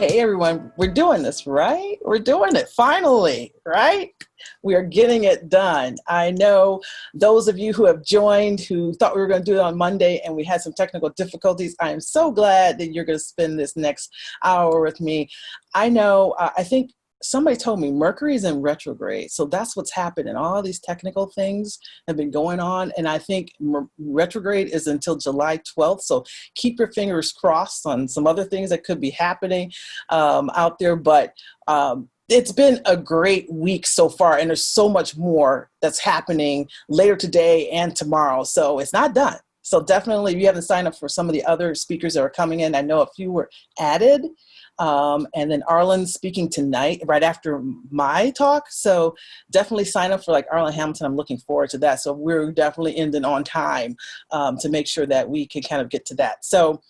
Hey everyone, we're doing this, right? We're doing it finally, right? We are getting it done. I know those of you who have joined who thought we were going to do it on Monday and we had some technical difficulties. I am so glad that you're going to spend this next hour with me. I know, I think somebody told me Mercury is in retrograde. So that's what's happening. All these technical things have been going on. And I think retrograde is until July 12th. So keep your fingers crossed on some other things that could be happening out there. But it's been a great week so far. And there's so much more that's happening later today and tomorrow. So it's not done. So definitely, if you haven't signed up for some of the other speakers that are coming in, I know a few were added. And then Arlen's speaking tonight, right after my talk. So definitely sign up for like Arlen Hamilton. I'm looking forward to that. So we're definitely ending on time to make sure that we can kind of get to that. So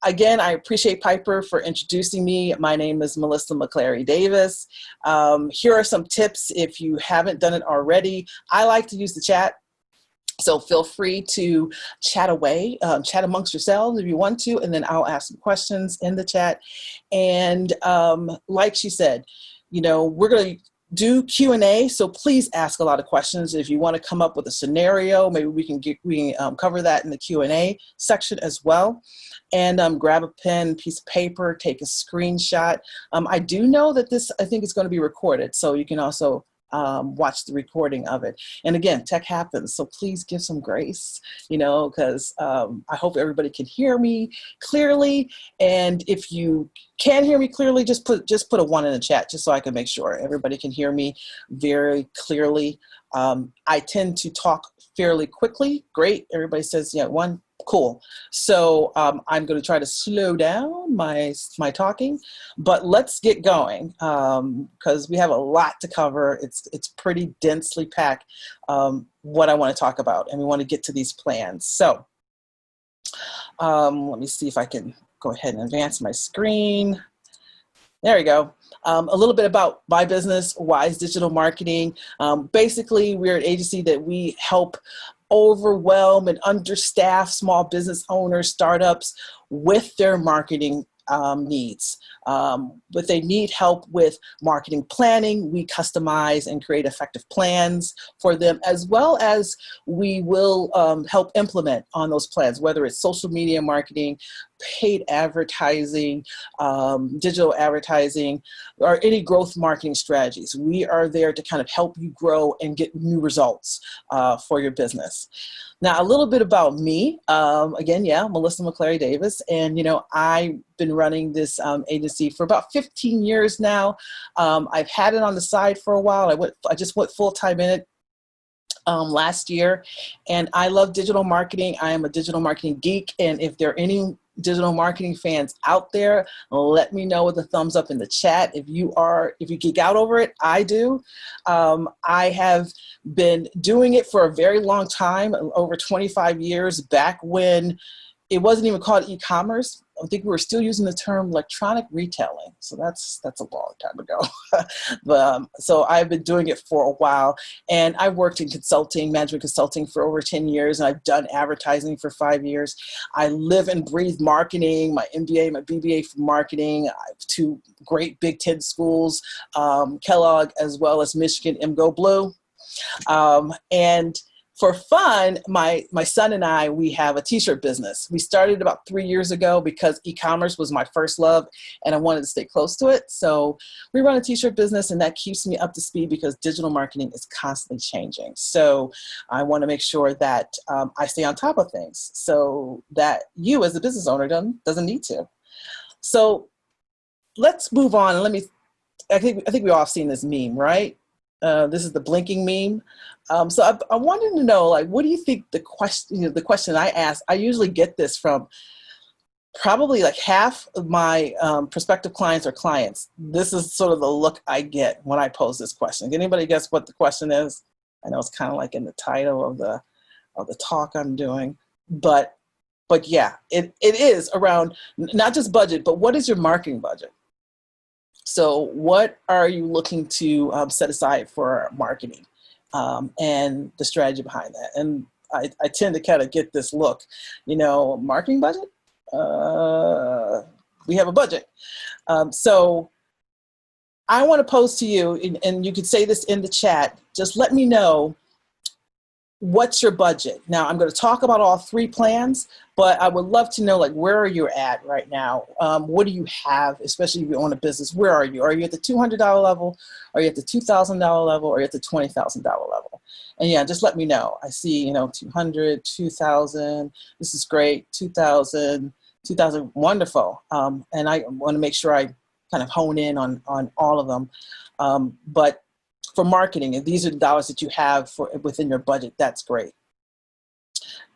again, I appreciate Piper for introducing me. My name is Melissa McClary Davis. Here are some tips if you haven't done it already. I like to use the chat. So feel free to chat away, chat amongst yourselves if you want to, and then I'll ask some questions in the chat. And like she said, you know, we're going to do Q&A, so please ask a lot of questions. If you want to come up with a scenario, maybe we can cover that in the Q&A section as well. And grab a pen, piece of paper, take a screenshot. I do know that this, I think, is going to be recorded, so you can also watch the recording of it. And again, tech happens, so please give some grace, you know, because I hope everybody can hear me clearly. And if you can hear me clearly, just put a 1 in the chat, just so I can make sure everybody can hear me very clearly. I tend to talk fairly quickly. Great, everybody says, yeah, 1. Cool. So I'm going to try to slow down my talking, but let's get going because we have a lot to cover. It's pretty densely packed what I want to talk about, and we want to get to these plans. So let me see if I can go ahead and advance my screen. There we go. A little bit about my business, Wise Digital Marketing. Basically, we're an agency that we help overwhelmed and understaffed small business owners, startups with their marketing needs. But they need help with marketing planning. We customize and create effective plans for them, as well as we will help implement on those plans, whether it's social media marketing, paid advertising, digital advertising, or any growth marketing strategies. We are there to kind of help you grow and get new results for your business. Now, a little bit about me. Again, yeah, Melissa McClary Davis. And, you know, I've been running this agency for about 15 years now. I've had it on the side for a while. I just went full-time in it last year. And I love digital marketing. I am a digital marketing geek. And if there are any digital marketing fans out there, let me know with a thumbs up in the chat. If you geek out over it, I do. I have been doing it for a very long time, over 25 years, back when it wasn't even called e-commerce. I think we were still using the term electronic retailing. So that's a long time ago. But, so I've been doing it for a while, and I worked in consulting, management consulting for over 10 years, and I've done advertising for 5 years. I live and breathe marketing, my MBA, my BBA for marketing. I have 2 great Big Ten schools, Kellogg as well as Michigan MGO Blue. And for fun, my son and I, we have a t-shirt business. We started about 3 years ago because e-commerce was my first love and I wanted to stay close to it. So we run a t-shirt business, and that keeps me up to speed because digital marketing is constantly changing. So I want to make sure that I stay on top of things so that you as a business owner doesn't need to. So let's move on. And I think we all have seen this meme, right? This is the blinking meme. So I wanted to know, like, what do you think the question I ask? I usually get this from probably like half of my prospective clients or clients. This is sort of the look I get when I pose this question. Can anybody guess what the question is? I know it's kind of like in the title of the talk I'm doing, but yeah, it is around not just budget, but what is your marketing budget? So what are you looking to set aside for marketing and the strategy behind that? And I tend to kind of get this look, you know, marketing budget? We have a budget. So I want to pose to you, and you could say this in the chat, just let me know, what's your budget? Now, I'm going to talk about all three plans, but I would love to know, like, where are you at right now? What do you have, especially if you own a business? Where are you? Are you at the $200 level? Are you at the $2,000 level? Or are you at the $20,000 level? And yeah, just let me know. I see, 200, 2,000. This is great. 2,000, 2,000, wonderful. And I want to make sure I kind of hone in on all of them. But for marketing, and these are the dollars that you have within your budget, that's great.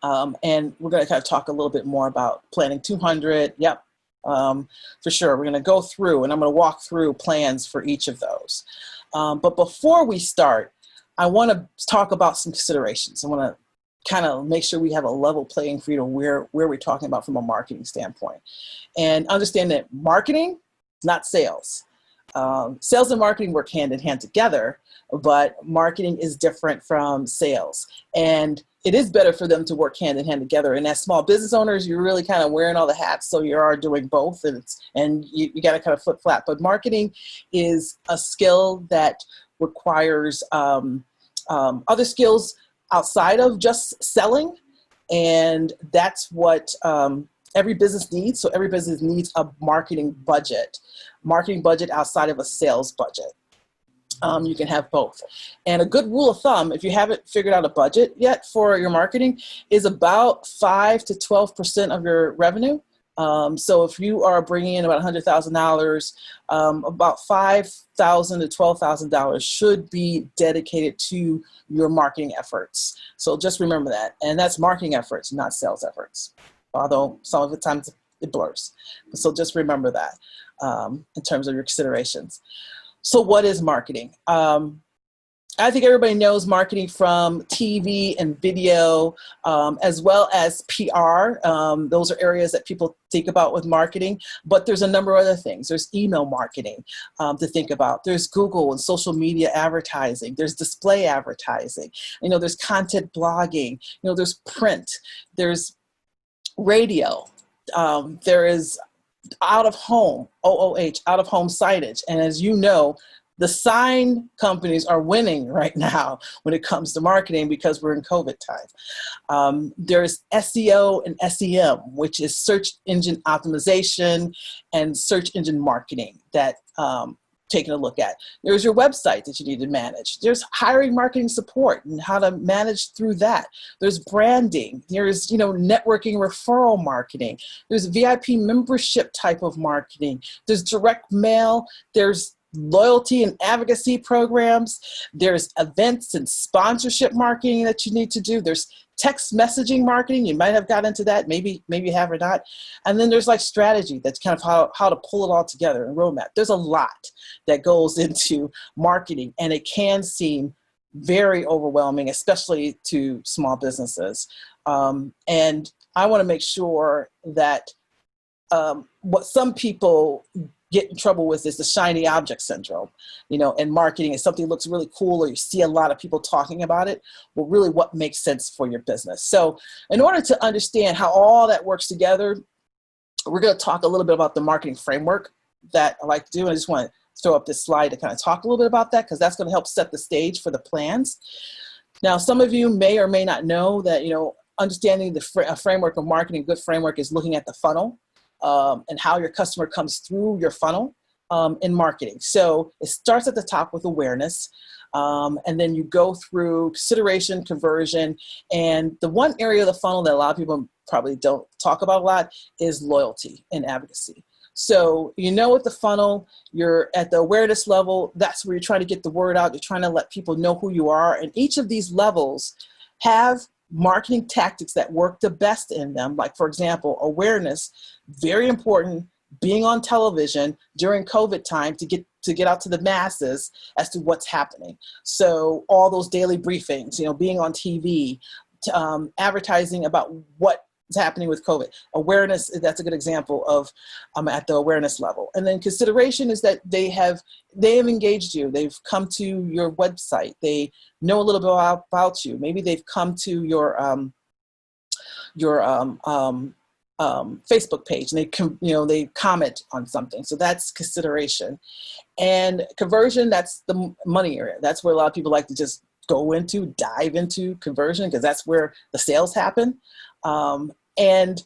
And we're going to kind of talk a little bit more about planning 200. Yep, for sure. We're going to go through, and I'm going to walk through plans for each of those. But before we start, I want to talk about some considerations. I want to kind of make sure we have a level playing field of where we're talking about from a marketing standpoint. And understand that marketing is not sales. Sales and marketing work hand in hand together, but marketing is different from sales. And it is better for them to work hand in hand together. And as small business owners, you're really kind of wearing all the hats, so you are doing both, and you got to kind of flip flat. But marketing is a skill that requires other skills outside of just selling, and that's what every business needs. So every business needs a marketing budget outside of a sales budget. You can have both. And a good rule of thumb, if you haven't figured out a budget yet for your marketing, is about 5 to 12% of your revenue. So if you are bringing in about $100,000, about $5,000 to $12,000 should be dedicated to your marketing efforts. So just remember that. And that's marketing efforts, not sales efforts, although some of the times it blurs. So just remember that in terms of your considerations. So what is marketing? I think everybody knows marketing from TV and video, as well as PR. Those are areas that people think about with marketing, but there's a number of other things. There's email marketing to think about. There's Google and social media advertising. There's display advertising. There's content blogging. There's print. There's radio. There is out of home, OOH, out of home signage. And as you know, the sign companies are winning right now when it comes to marketing because we're in COVID time. There's SEO and SEM, which is search engine optimization and search engine marketing that taking a look at. There's your website that you need to manage. There's hiring marketing support and how to manage through that. There's branding. There's, networking referral marketing. There's VIP membership type of marketing. There's direct mail. There's loyalty and advocacy programs. There's events and sponsorship marketing that you need to do. There's text messaging marketing. You might have got into that. Maybe you have or not. And then there's like strategy. That's kind of how to pull it all together and roadmap. There's a lot that goes into marketing, and it can seem very overwhelming, especially to small businesses. And I want to make sure that what some people get in trouble with is the shiny object syndrome. And marketing is something that looks really cool, or you see a lot of people talking about it. Well, really what makes sense for your business. So in order to understand how all that works together, we're going to talk a little bit about the marketing framework that I like to do. And I just want to throw up this slide to kind of talk a little bit about that, because that's going to help set the stage for the plans. Now, some of you may or may not know that, understanding the framework of marketing, good framework is looking at the funnel. And how your customer comes through your funnel in marketing. So it starts at the top with awareness, and then you go through consideration, conversion, and the one area of the funnel that a lot of people probably don't talk about a lot is loyalty and advocacy. So with the funnel, you're at the awareness level. That's where you're trying to get the word out. You're trying to let people know who you are. And each of these levels have marketing tactics that work the best in them. Like, for example, awareness, very important, being on television during COVID time to get out to the masses as to what's happening. So all those daily briefings, being on TV, advertising about what's happening with COVID. Awareness, that's a good example of at the awareness level. And then consideration is that they have engaged you. They've come to your website. They know a little bit about you. Maybe they've come to your Facebook page, and they comment on something. So that's consideration. And conversion, that's the money area. That's where a lot of people like to just dive into conversion, because that's where the sales happen. And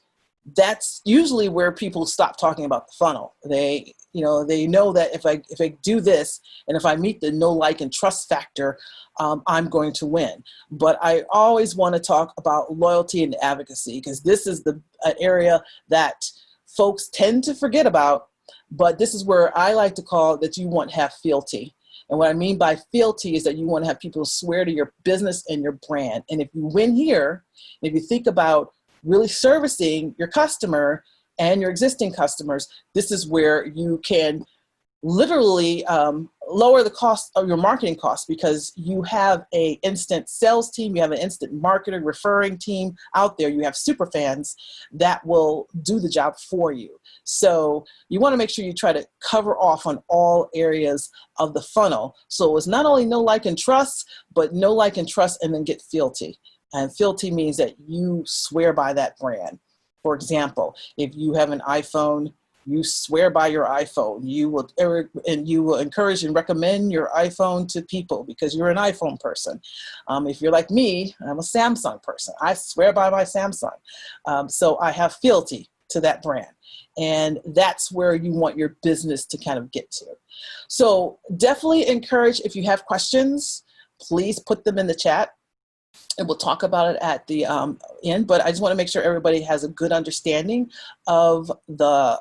that's usually where people stop talking about the funnel. They know that if I do this, and if I meet the know, like, and trust factor, I'm going to win. But I always want to talk about loyalty and advocacy, because this is an area that folks tend to forget about. But this is where I like to call that you want to have fealty. And what I mean by fealty is that you want to have people swear to your business and your brand. And if you win here, if you think about really servicing your customer and your existing customers, this is where you can literally lower the cost of your marketing costs, because you have an instant sales team, you have an instant marketer referring team out there, you have super fans that will do the job for you. So you want to make sure you try to cover off on all areas of the funnel. So it's not only know, like, and trust, but know, like, and trust, and then get fealty. And fealty means that you swear by that brand. For example, if you have an iPhone, you swear by your iPhone. You will encourage and recommend your iPhone to people because you're an iPhone person. If you're like me, I'm a Samsung person. I swear by my Samsung. So I have fealty to that brand. And that's where you want your business to kind of get to. So definitely encourage, if you have questions, please put them in the chat. And we'll talk about it at the end, but I just want to make sure everybody has a good understanding of the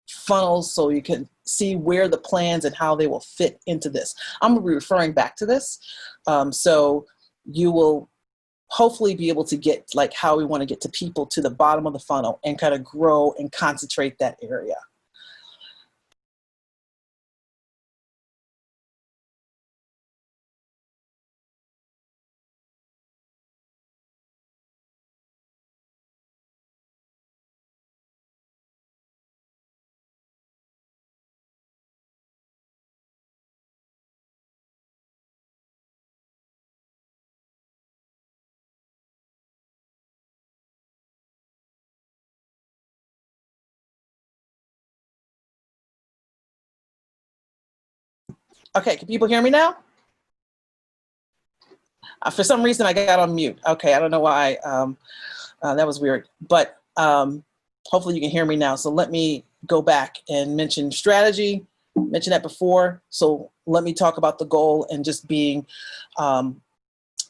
funnels so you can see where the plans and how they will fit into this. I'm going to be referring back to this. So you will hopefully be able to get like how we want to get to people to the bottom of the funnel and kind of grow and concentrate that area. Okay, can people hear me now? For some reason, I got on mute. Okay, I don't know why. That was weird. But hopefully you can hear me now. So let me go back and mention strategy. Mentioned that before. So let me talk about the goal and just being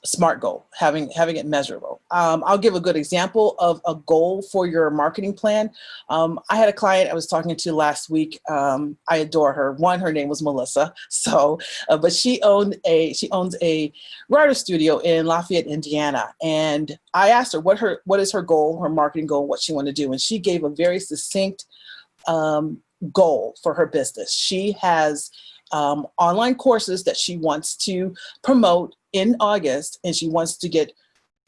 SMART goal, having it measurable. I'll give a good example of a goal for your marketing plan. I had a client I was talking to last week. I adore her. Her name was Melissa. So, but she owns a writer studio in Lafayette, Indiana. And I asked her what is her goal, her marketing goal, what she wanted to do. And she gave a very succinct goal for her business. She has online courses that she wants to promote in August, and she wants to get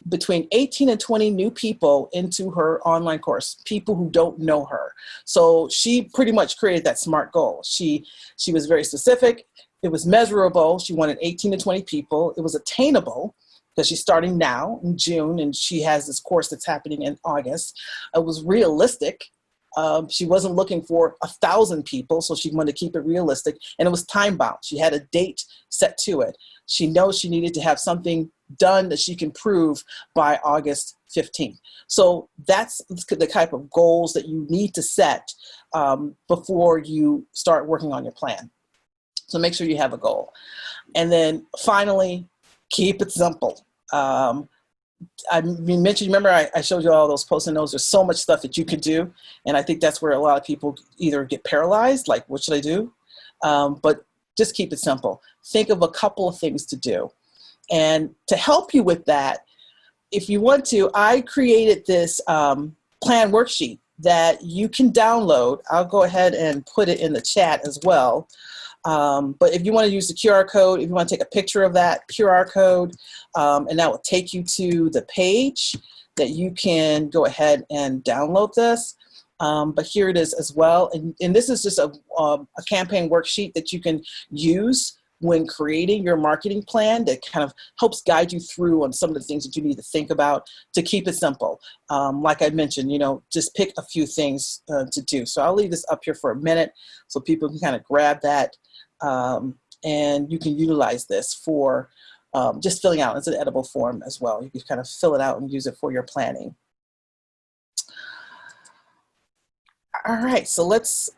between 18 and 20 new people into her online course, people who don't know her. So she pretty much created that SMART goal. She was very specific. It was measurable. She wanted 18 to 20 people. It was attainable because she's starting now in June, and she has this course that's happening in August. It was realistic. She wasn't looking for 1,000 people, so she wanted to keep it realistic, and it was time bound. She had a date set to it. She knows she needed to have something done that she can prove by August 15th. So that's the type of goals that you need to set before you start working on your plan. So make sure you have a goal. And then finally, keep it simple. I mentioned, remember I showed you all those Post-it notes. There's so much stuff that you could do. And I think that's where a lot of people either get paralyzed, like, what should I do? But just keep it simple. Think of a couple of things to do. And to help you with that, if you want to, I created this plan worksheet that you can download. I'll go ahead and put it in the chat as well. But if you want to use the QR code, if you want to take a picture of that QR code, and that will take you to the page that you can go ahead and download this. But here it is as well. And this is just a campaign worksheet that you can use when creating your marketing plan that kind of helps guide you through on some of the things that you need to think about to keep it simple. Like I mentioned, just pick a few things to do. So I'll leave this up here for a minute so people can kind of grab that, and you can utilize this for just filling out. It's an editable form as well. You can kind of fill it out and use it for your planning. All right, so let's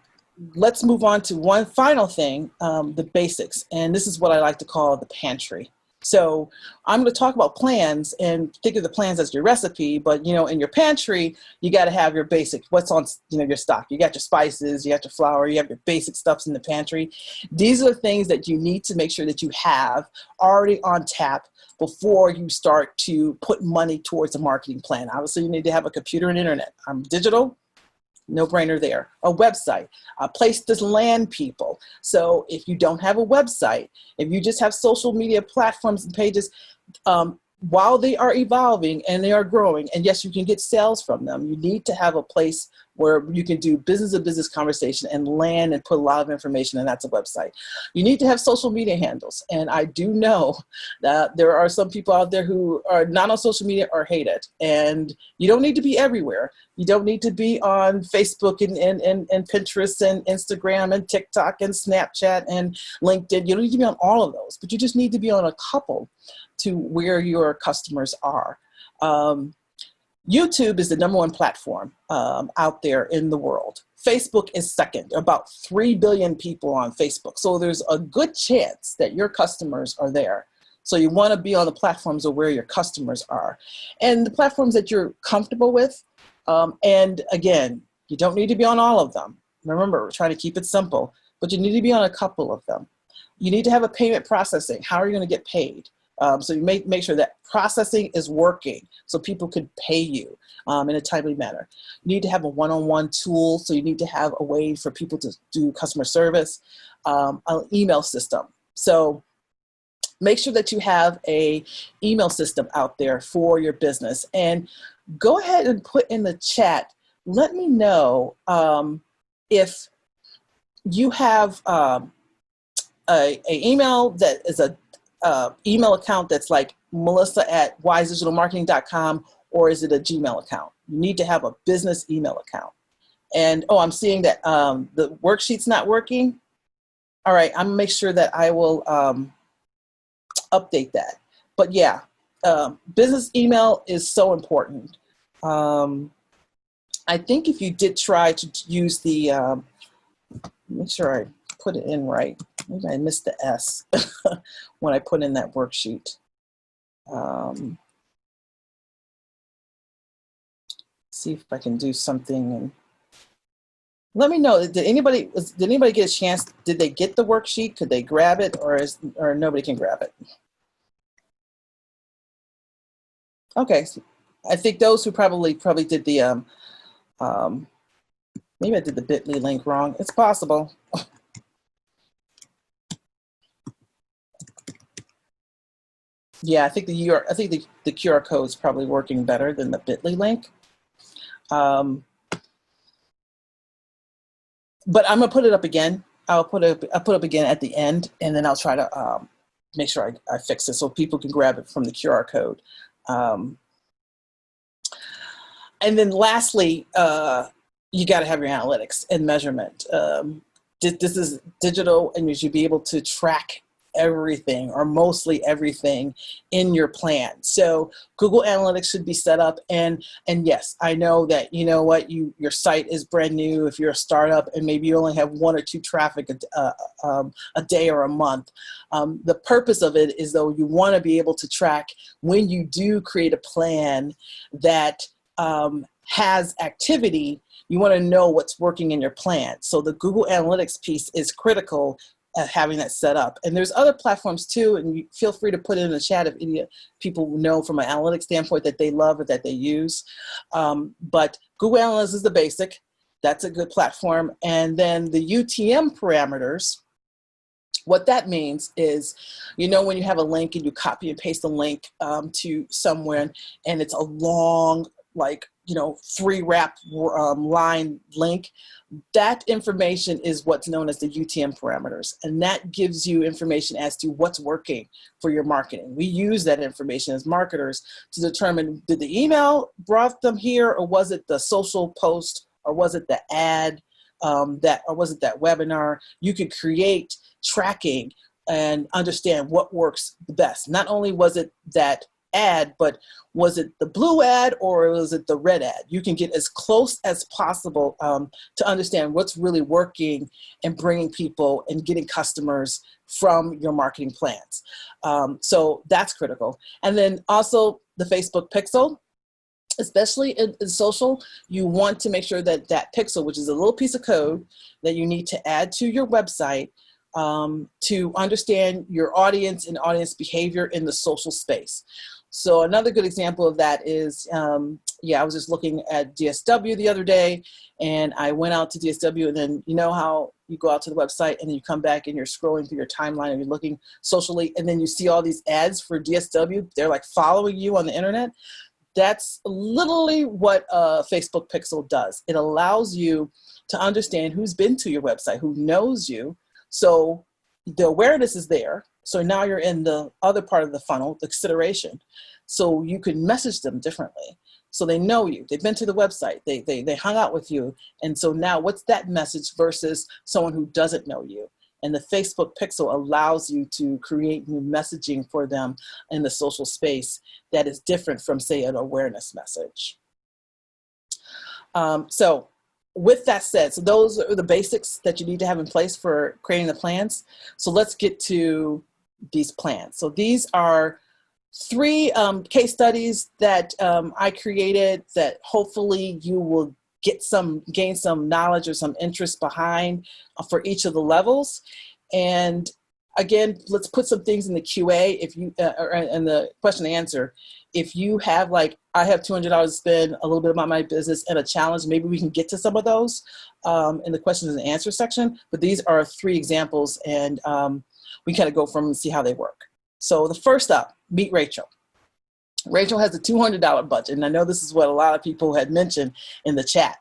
move on to one final thing, the basics. And this is what I like to call the pantry. So I'm going to talk about plans and think of the plans as your recipe, but in your pantry, you got to have your basic, what's on your stock. You got your spices, you got your flour, you have your basic stuffs in the pantry. These are the things that you need to make sure that you have already on tap before you start to put money towards a marketing plan. Obviously, you need to have a computer and internet. I'm digital. No brainer there. A website, a place to land people. So if you don't have a website, if you just have social media platforms and pages, while they are evolving and they are growing, and yes, you can get sales from them, you need to have a place where you can do business-to-business conversation and land and put a lot of information, and that's a website. You need to have social media handles, and I do know that there are some people out there who are not on social media or hate it, and you don't need to be everywhere. You don't need to be on Facebook and Pinterest and Instagram and TikTok and Snapchat and LinkedIn. You don't need to be on all of those, but you just need to be on a couple to where your customers are. YouTube is the #1 platform out there in the world. Facebook is second, about 3 billion people on Facebook. So there's a good chance that your customers are there. So you want to be on the platforms of where your customers are and the platforms that you're comfortable with. And again, you don't need to be on all of them. Remember, we're trying to keep it simple, but you need to be on a couple of them. You need to have a payment processing. How are you going to get paid? So you make sure that processing is working so people could pay you in a timely manner. You need to have a one-on-one tool, so you need to have a way for people to do customer service, an email system. So make sure that you have an email system out there for your business. And go ahead and put in the chat, let me know if you have an email that is a email account that's like melissa@wisedigitalmarketing.com, or is it a Gmail account? You need to have a business email account. And I'm seeing that the worksheet's not working. All right, I'm gonna make sure that I will update that. But yeah, business email is so important. I think if you did try to use the, make sure I put it in right. Maybe I missed the S when I put in that worksheet. See if I can do something and let me know. Did anybody get a chance? Did they get the worksheet? Could they grab it, or nobody can grab it? Okay, so I think those who probably did the maybe I did the bit.ly link wrong. It's possible. Yeah, I think the QR code is probably working better than the bit.ly link. But I'm gonna put it up again. I'll put it up again at the end, and then I'll try to make sure I fix it so people can grab it from the QR code. And then lastly, you got to have your analytics and measurement. This is digital, and you should be able to track everything or mostly everything in your plan. So Google Analytics should be set up. And yes, I know that, you know what, your site is brand new. If you're a startup and maybe you only have 1 or 2 traffic a day or a month. The purpose of it is, though, you want to be able to track when you do create a plan that has activity. You want to know what's working in your plan. So the Google Analytics piece is critical at having that set up. And there's other platforms too, and you feel free to put it in the chat if any people know from an analytics standpoint that they love or that they use. But Google Analytics is the basic. That's a good platform. And then the UTM parameters, what that means is, you know, when you have a link and you copy and paste a link to somewhere and it's a long, like free wrap line link. That information is what's known as the UTM parameters. And that gives you information as to what's working for your marketing. We use that information as marketers to determine, did the email brought them here, or was it the social post, or was it the ad, or was it that webinar? You could create tracking and understand what works the best. Not only was it that ad, but was it the blue ad or was it the red ad? You can get as close as possible to understand what's really working and bringing people and getting customers from your marketing plans. So that's critical. And then also the Facebook pixel, especially in social, you want to make sure that that pixel, which is a little piece of code that you need to add to your website, to understand your audience and audience behavior in the social space. So another good example of that is, I was just looking at DSW the other day, and I went out to DSW, and then you know how you go out to the website and then you come back and you're scrolling through your timeline and you're looking socially, and then you see all these ads for DSW. They're like following you on the internet. That's literally what Facebook Pixel does. It allows you to understand who's been to your website, who knows you. So the awareness is there. So now you're in the other part of the funnel, the consideration. So you can message them differently. So they know you, they've been to the website, they hung out with you. And so now what's that message versus someone who doesn't know you? And the Facebook Pixel allows you to create new messaging for them in the social space that is different from, say, an awareness message. So with that said, so those are the basics that you need to have in place for creating the plans. So let's get to these plans. So these are 3 case studies that I created that hopefully you will gain some knowledge or some interest behind for each of the levels. And again, let's put some things in the QA if you or in the question and answer. If you have, like, I have $200 to spend, a little bit about my business, and a challenge, maybe we can get to some of those in the questions and answer section. But these are 3 examples, and we kind of go from and see how they work. So the first up, meet Rachel. Rachel has a $200 budget, and I know this is what a lot of people had mentioned in the chat.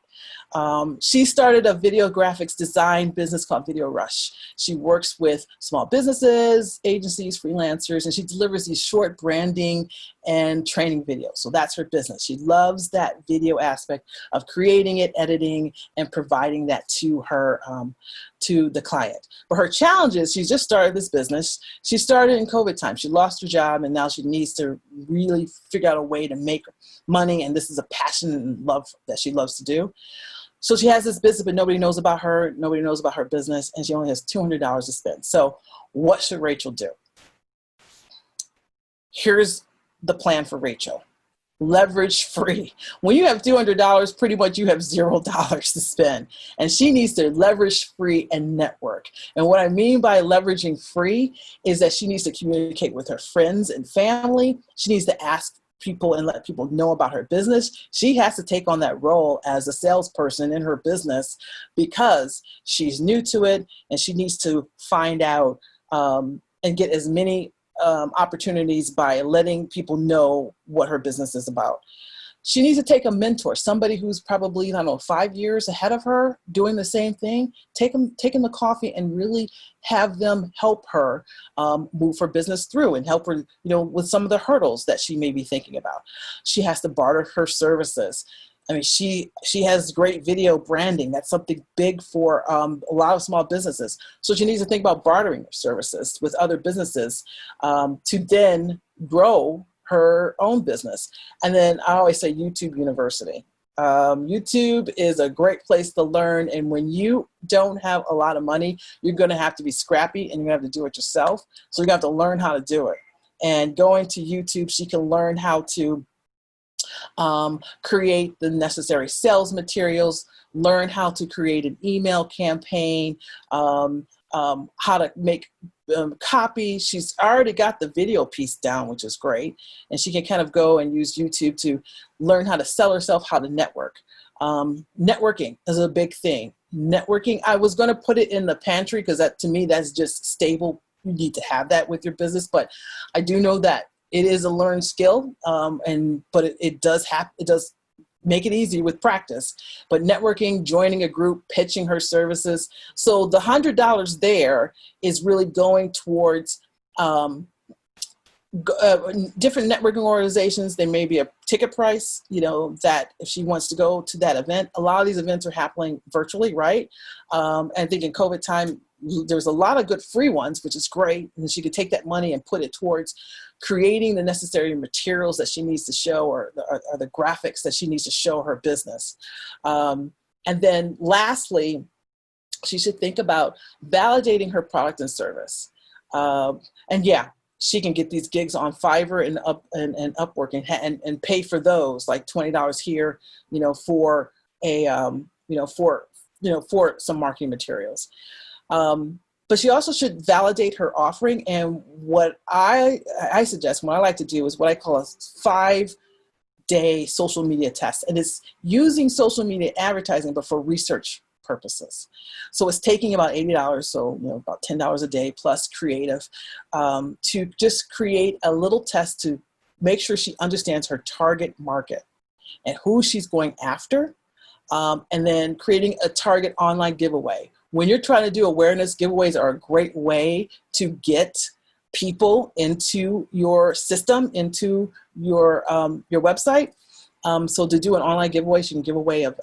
She started a video graphics design business called Video Rush. She works with small businesses, agencies, freelancers, and she delivers these short branding and training videos. So that's her business. She loves that video aspect of creating it, editing, and providing that to her, to the client. But her challenge is she's just started this business. She started in COVID time. She lost her job, and now she needs to really figure out a way to make money. And this is a passion and love that she loves to do. So she has this business, but nobody knows about her. Nobody knows about her business, and she only has $200 to spend. So what should Rachel do? Here's the plan for Rachel. Leverage free. When you have $200, pretty much you have $0 to spend. And she needs to leverage free and network. And what I mean by leveraging free is that she needs to communicate with her friends and family. She needs to ask people and let people know about her business. She has to take on that role as a salesperson in her business because she's new to it, and she needs to find out and get as many opportunities by letting people know what her business is about. She needs to take a mentor, somebody who's probably, I don't know, 5 years ahead of her doing the same thing. Take them the coffee and really have them help her move her business through and help her, with some of the hurdles that she may be thinking about. She has to barter her services. I mean, she has great video branding. That's something big for a lot of small businesses. So she needs to think about bartering her services with other businesses to then grow her own business. And then I always say YouTube University. YouTube is a great place to learn. And when you don't have a lot of money, you're going to have to be scrappy and you're going to have to do it yourself. So you're going to have to learn how to do it. And going to YouTube, she can learn how to create the necessary sales materials, learn how to create an email campaign, how to make copy. She's already got the video piece down, which is great. And she can kind of go and use YouTube to learn how to sell herself, how to network. Networking is a big thing. Networking, I was going to put it in the pantry because that, to me, that's just stable. You need to have that with your business. But I do know that it is a learned skill, but it does make it easy with practice, but networking, joining a group, pitching her services. So the $100 there is really going towards different networking organizations. There may be a ticket price, that if she wants to go to that event. A lot of these events are happening virtually, right? And I think in COVID time, there's a lot of good free ones, which is great. And she could take that money and put it towards creating the necessary materials that she needs to show, or the graphics that she needs to show her business. And then lastly, she should think about validating her product and service. And yeah, she can get these gigs on Fiverr and Upwork and pay for those, like $20 here, for for some marketing materials. But she also should validate her offering. And what I suggest, what I like to do is what I call a 5-day social media test. And it's using social media advertising, but for research purposes. So it's taking about $80, so about $10 a day plus creative, to just create a little test to make sure she understands her target market and who she's going after, and then creating a target online giveaway. When you're trying to do awareness, giveaways are a great way to get people into your system, into your website. So to do an online giveaway, you can give away a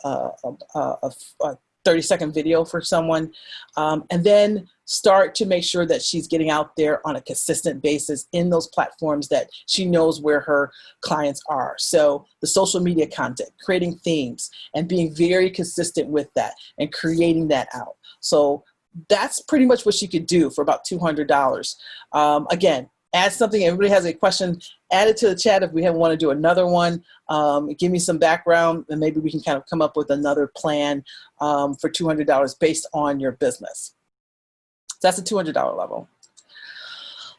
30-second video for someone, and then start to make sure that she's getting out there on a consistent basis in those platforms that she knows where her clients are. So the social media content, creating themes, and being very consistent with that and creating that out. So that's pretty much what she could do for about $200. Again, add something. Everybody has a question, add it to the chat if we want to do another one. Give me some background, and maybe we can kind of come up with another plan for $200 based on your business. So that's the $200 level.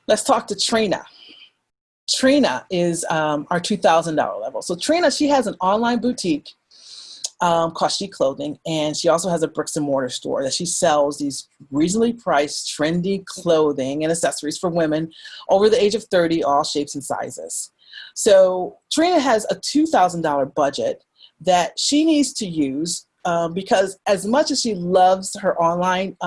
Let's talk to Trina. Trina is our $2,000 level. So Trina, she has an online boutique called She Clothing, and she also has a bricks and mortar store that she sells these reasonably priced, trendy clothing and accessories for women over the age of 30, all shapes and sizes. So Trina has a $2,000 budget that she needs to use because as much as she loves her online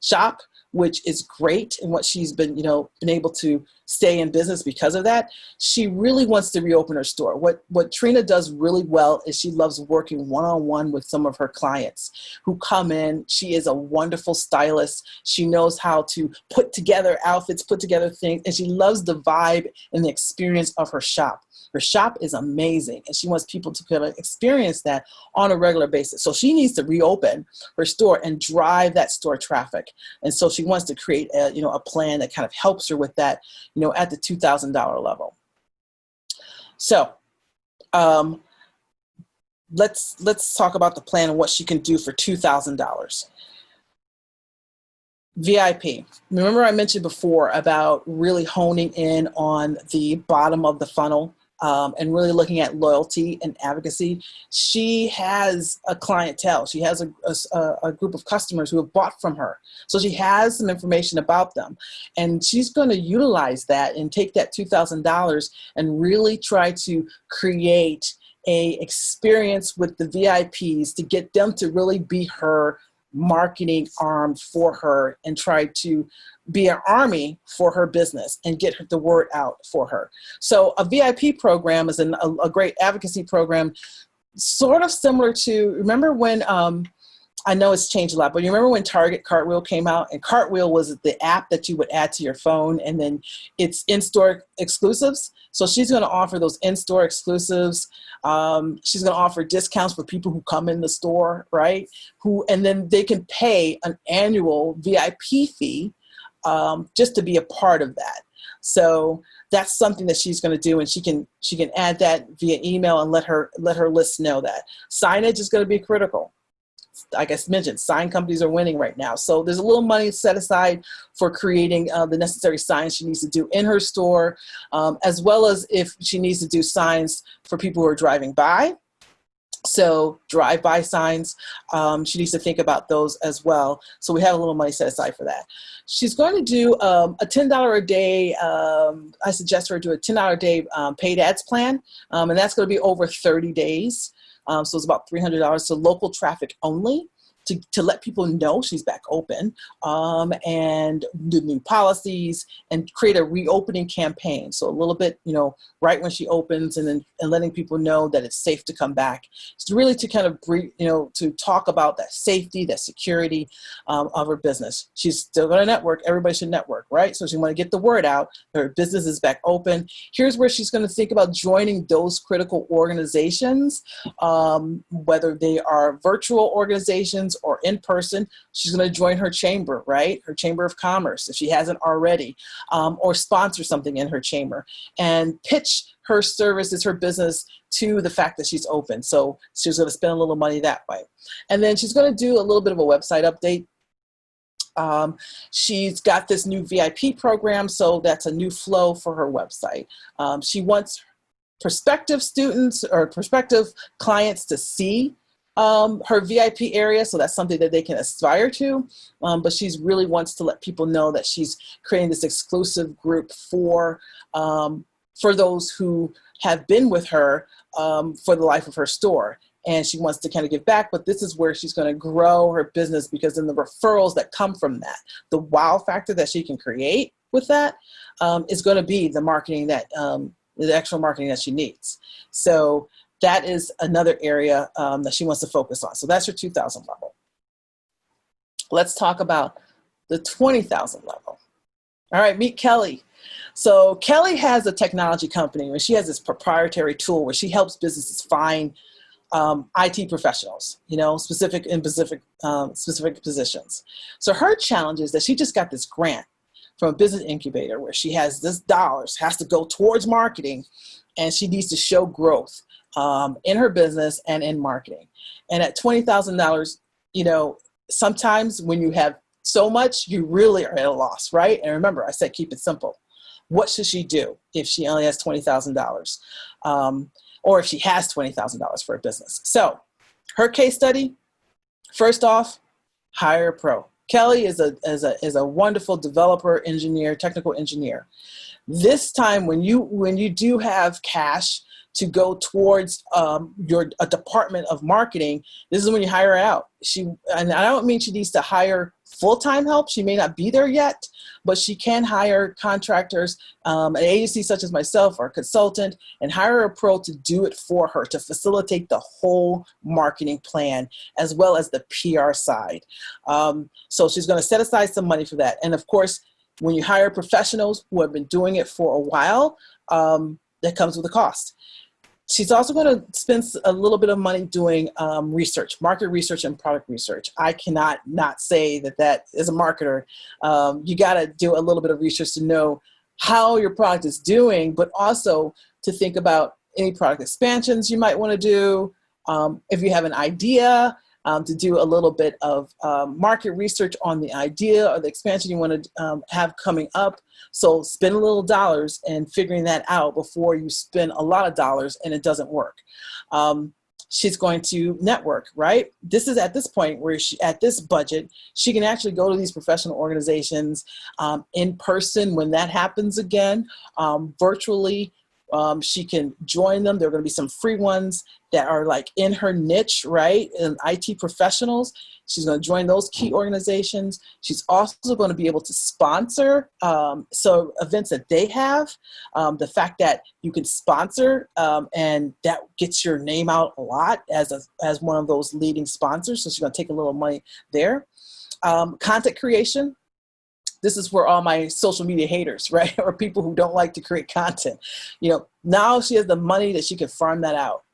shop, which is great, and what she's been able to stay in business because of that, she really wants to reopen her store. What Trina does really well is she loves working one-on-one with some of her clients who come in. She is a wonderful stylist. She knows how to put together outfits, put together things, and she loves the vibe and the experience of her shop. Her shop is amazing, and she wants people to kind of experience that on a regular basis. So she needs to reopen her store and drive that store traffic. And so she wants to create a plan that kind of helps her with that, at the $2,000 level. So let's talk about the plan and what she can do for $2,000. VIP. Remember I mentioned before about really honing in on the bottom of the funnel. And really looking at loyalty and advocacy. She has a clientele. She has a group of customers who have bought from her. So she has some information about them. And she's going to utilize that and take that $2,000 and really try to create a experience with the VIPs to get them to really be her marketing arm for her and try to be an army for her business and get the word out for her. So a VIP program is a great advocacy program, sort of similar to, remember when, I know it's changed a lot, but you remember when Target Cartwheel came out? And Cartwheel was the app that you would add to your phone, and then it's in-store exclusives. So she's going to offer those in-store exclusives. She's going to offer discounts for people who come in the store, right? And then they can pay an annual VIP fee just to be a part of that. So that's something that she's going to do, and she can add that via email and let her list know that. Signage is going to be critical. Like I mentioned, sign companies are winning right now. So there's a little money set aside for creating the necessary signs she needs to do in her store, as well as if she needs to do signs for people who are driving by. So drive-by signs, she needs to think about those as well. So we have a little money set aside for that. She's going to do a $10 a day, I suggest her do a $10 a day paid ads plan, and that's going to be over 30 days. So it's about $300. So local traffic only. To let people know she's back open, and do new policies and create a reopening campaign. So a little bit, right when she opens, and letting people know that it's safe to come back. It's really to kind of to talk about that safety, that security of her business. She's still going to network. Everybody should network, right? So she want to get the word out. Her business is back open. Here's where she's going to think about joining those critical organizations, whether they are virtual organizations or in person. She's going to join her chamber, right? Her chamber of commerce, if she hasn't already, or sponsor something in her chamber and pitch her services, her business, to the fact that she's open. So she's going to spend a little money that way. And then she's going to do a little bit of a website update. She's got this new VIP program, so that's a new flow for her website. She wants prospective students or prospective clients to see her VIP area, so that's something that they can aspire to, but she's really wants to let people know that she's creating this exclusive group for those who have been with her for the life of her store, and she wants to kind of give back. But this is where she's going to grow her business, because then the referrals that come from that, the wow factor that she can create with that, is going to be the marketing that the actual marketing that she needs. So that is another area that she wants to focus on. So that's her 2,000 level. Let's talk about the 20,000 level. All right, meet Kelly. So Kelly has a technology company where she has this proprietary tool where she helps businesses find IT professionals, specific positions. So her challenge is that she just got this grant from a business incubator where she has this dollars, has to go towards marketing, and she needs to show growth in her business and in marketing. And at $20,000, sometimes when you have so much, you really are at a loss, right? And remember, I said keep it simple. What should she do if she only has $20,000, or if she has $20,000 for a business? So her case study, first off, hire a pro. Kelly is a wonderful developer, engineer, technical engineer. This time, when you do have cash to go towards a department of marketing, this is when you hire her out. And I don't mean she needs to hire full-time help. She may not be there yet, but she can hire contractors, an agency such as myself or a consultant, and hire a pro to do it for her, to facilitate the whole marketing plan as well as the PR side. So she's going to set aside some money for that. And of course, when you hire professionals who have been doing it for a while, that comes with a cost. She's also going to spend a little bit of money doing research, market research and product research. I cannot not say that as a marketer, you got to do a little bit of research to know how your product is doing, but also to think about any product expansions you might want to do. If you have an idea, to do a little bit of market research on the idea or the expansion you want to have coming up. So spend a little dollars and figuring that out before you spend a lot of dollars and it doesn't work. She's going to network, right? This is at this point where at this budget, she can actually go to these professional organizations in person when that happens again, virtually. She can join them. There are going to be some free ones that are like in her niche, right? And IT professionals. She's going to join those key organizations. She's also going to be able to sponsor so events that they have. The fact that you can sponsor and that gets your name out a lot as one of those leading sponsors. So she's going to take a little money there. Content creation. This is where all my social media haters, right? Or people who don't like to create content. Now she has the money that she can farm that out.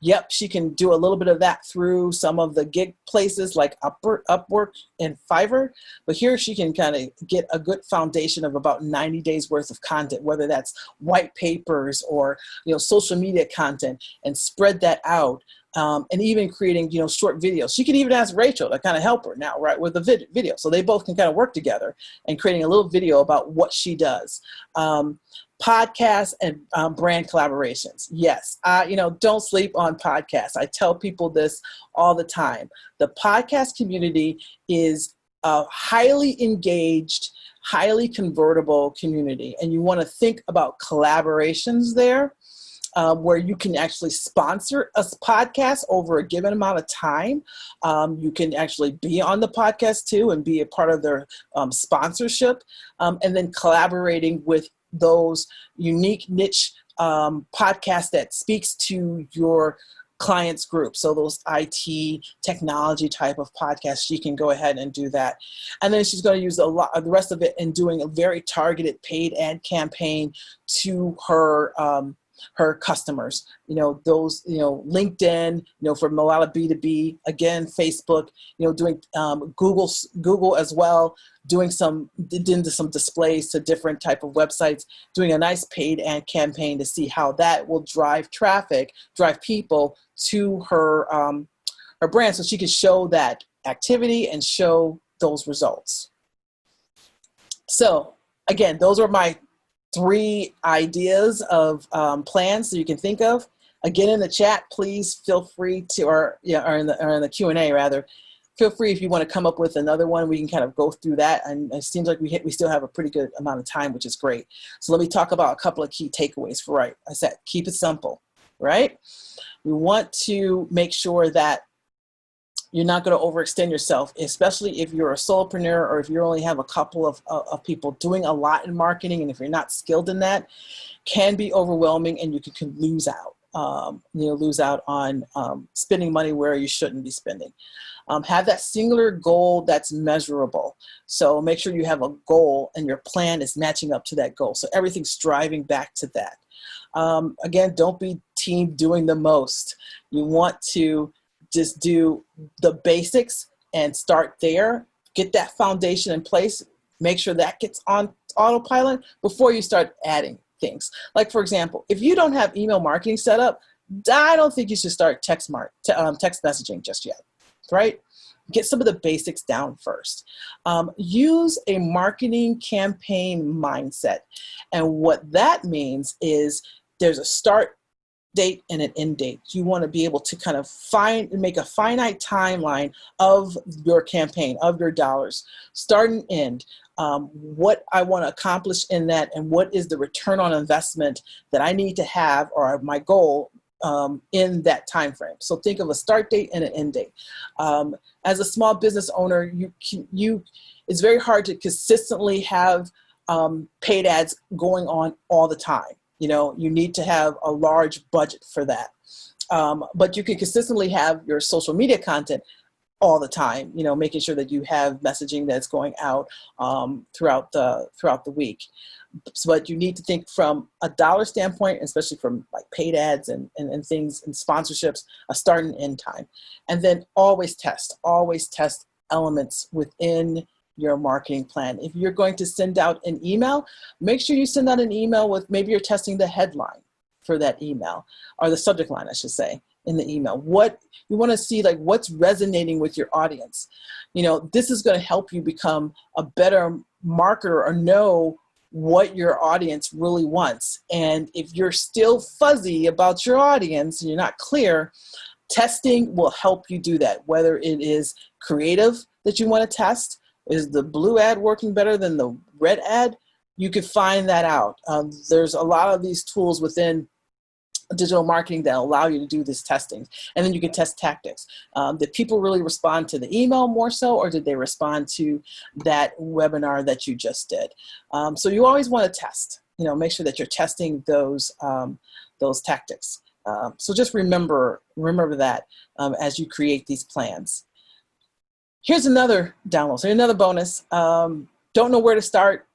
Yep, she can do a little bit of that through some of the gig places like Upwork and Fiverr. But here she can kind of get a good foundation of about 90 days worth of content, whether that's white papers or social media content, and spread that out. And even creating, short videos. She can even ask Rachel to kind of help her now, right, with the video. So they both can kind of work together and creating a little video about what she does. Podcasts and brand collaborations. Yes, don't sleep on podcasts. I tell people this all the time. The podcast community is a highly engaged, highly convertible community, and you want to think about collaborations there. where you can actually sponsor a podcast over a given amount of time. You can actually be on the podcast too and be a part of their sponsorship, and then collaborating with those unique niche podcasts that speaks to your clients group. So those IT technology type of podcasts, she can go ahead and do that. And then she's going to use a lot of the rest of it in doing a very targeted paid ad campaign to her her customers, those, LinkedIn, from a lot of B2B, again, Facebook, doing Google as well, doing some displays to different type of websites, doing a nice paid ad campaign to see how that will drive traffic, drive people to her, her brand, so she can show that activity and show those results. So again, those are my 3 ideas of plans that you can think of. Again, in the chat, please feel free to, or in the Q&A rather, feel free if you want to come up with another one, we can kind of go through that. And it seems like we still have a pretty good amount of time, which is great. So let me talk about a couple of key takeaways for, I said, keep it simple, right? We want to make sure that you're not going to overextend yourself, especially if you're a solopreneur or if you only have a couple of people doing a lot in marketing. And if you're not skilled in that, can be overwhelming and you can lose out. Lose out on spending money where you shouldn't be spending. Have that singular goal that's measurable. So make sure you have a goal and your plan is matching up to that goal. So everything's striving back to that. Again, don't be team doing the most. You want to just do the basics and start there. Get that foundation in place. Make sure that gets on autopilot before you start adding things. Like, for example, if you don't have email marketing set up, I don't think you should start text messaging just yet, right? Get some of the basics down first. Use a marketing campaign mindset. And what that means is there's a start date and an end date. You want to be able to kind of make a finite timeline of your campaign, of your dollars, start and end. What I want to accomplish in that, and what is the return on investment that I need to have, or my goal in that time frame. So think of a start date and an end date. As a small business owner, it's very hard to consistently have paid ads going on all the time. You need to have a large budget for that. But you can consistently have your social media content all the time, making sure that you have messaging that's going out throughout the week. But you need to think from a dollar standpoint, especially from like paid ads and things and sponsorships, a start and end time. And then always test elements within your marketing plan. If you're going to send out an email, make sure you send out an email with, maybe you're testing the headline for that email, or the subject line, I should say, in the email. What you want to see, like what's resonating with your audience. This is going to help you become a better marketer or know what your audience really wants. And if you're still fuzzy about your audience and you're not clear, testing will help you do that. Whether it is creative that you want to test, is the blue ad working better than the red ad? You could find that out. There's a lot of these tools within digital marketing that allow you to do this testing. And then you can test tactics. Did people really respond to the email more so, or did they respond to that webinar that you just did? So you always want to test, make sure that you're testing those tactics. So just remember that as you create these plans. Here's another download, so another bonus. Don't know where to start.